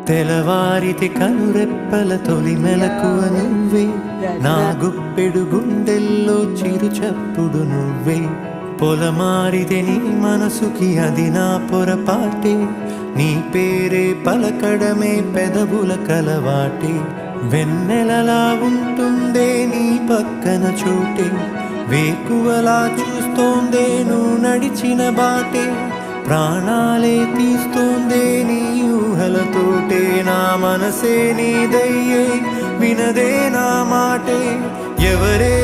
తెలవారితి కనురెప్పల తొలి మెలకువ నువ్వే, నా గుప్పెడు గుండెల్లో చిరు చప్పుడు నువ్వే. పొలమారితే నీ మనసుకి అది నా పొరపాటే, నీ పేరే పలకడమే పెదవుల కలవాటే. వెన్నెలలా ఉంటుందే నీ పక్కన చోటే, వేకువలా చూస్తోందే నువ్వు నడిచిన బాటే. ప్రాణాలే తీస్తోందే నీ ఊహలతోటే, నా మనసే నీదయ్యే వినదే నా మాటే. ఎవరే